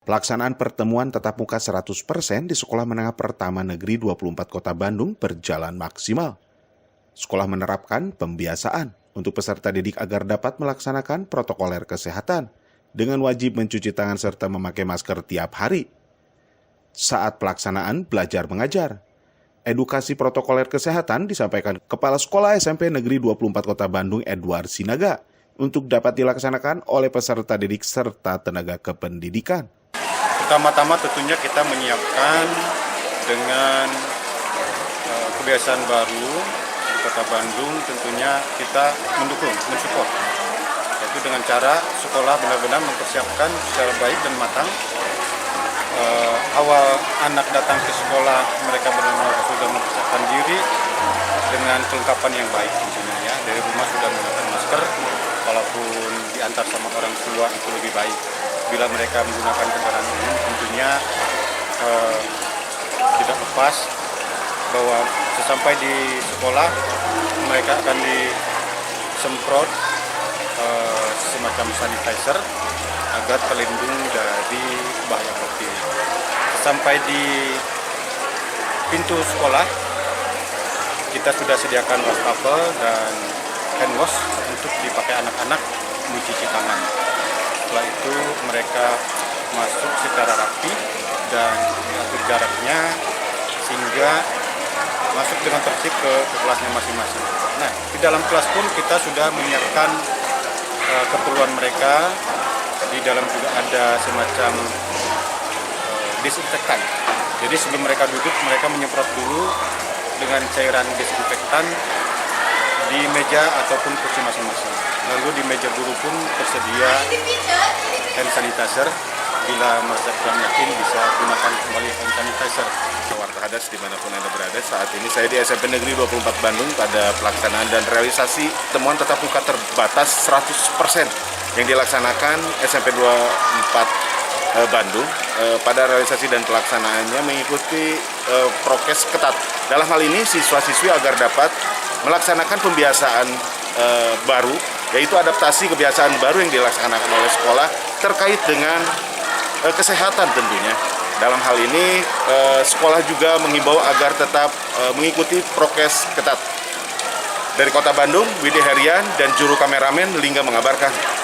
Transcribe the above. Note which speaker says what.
Speaker 1: Pelaksanaan pertemuan tatap muka 100% di Sekolah Menengah Pertama Negeri 24 Kota Bandung berjalan maksimal. Sekolah menerapkan pembiasaan untuk peserta didik agar dapat melaksanakan protokoler kesehatan dengan wajib mencuci tangan serta memakai masker tiap hari. Saat pelaksanaan belajar mengajar, edukasi protokoler kesehatan disampaikan Kepala Sekolah SMP Negeri 24 Kota Bandung Edward Sinaga untuk dapat dilaksanakan oleh peserta didik serta tenaga kependidikan.
Speaker 2: Pertama-tama tentunya kita menyiapkan dengan kebiasaan baru di Kota Bandung, tentunya kita mendukung, mensupport. Yaitu dengan cara sekolah benar-benar mempersiapkan secara baik dan matang. Awal anak datang ke sekolah, mereka benar-benar sudah mempersiapkan diri dengan kelengkapan yang baik tentunya ya. Dari rumah sudah menggunakan masker, walaupun diantar sama orang tua itu lebih baik. Bila mereka menggunakan kendaraan umum tentunya tidak lepas bahwa sesampai di sekolah mereka akan disemprot semacam sanitizer agar terlindung dari bahaya COVID. Sampai di pintu sekolah kita sudah sediakan wastafel dan hand wash untuk dipakai anak-anak mencuci tangan. Setelah itu mereka masuk secara rapi dan atur jaraknya sehingga masuk dengan tertib ke kelasnya masing-masing. Nah, di dalam kelas pun kita sudah menyiapkan keperluan mereka. Di dalam juga ada semacam disinfektan. Jadi sebelum mereka duduk, mereka menyemprot dulu dengan cairan disinfektan di meja ataupun kursi masing-masing. Lalu di meja guru pun tersedia hand sanitizer. Bila merasa kurang yakin bisa gunakan kembali hand sanitizer.
Speaker 1: Warta Hadas dimanapun Anda berada, saat ini saya di SMP Negeri 24 Bandung pada pelaksanaan dan realisasi temuan tatap muka terbatas 100% yang dilaksanakan SMP 24 Bandung. Pada realisasi dan pelaksanaannya mengikuti prokes ketat. Dalam hal ini siswa-siswi agar dapat melaksanakan pembiasaan baru, yaitu adaptasi kebiasaan baru yang dilaksanakan oleh sekolah terkait dengan kesehatan tentunya. Dalam hal ini sekolah juga mengimbau agar tetap mengikuti prokes ketat. Dari Kota Bandung, Widi Herian dan juru kameramen Lingga mengabarkan.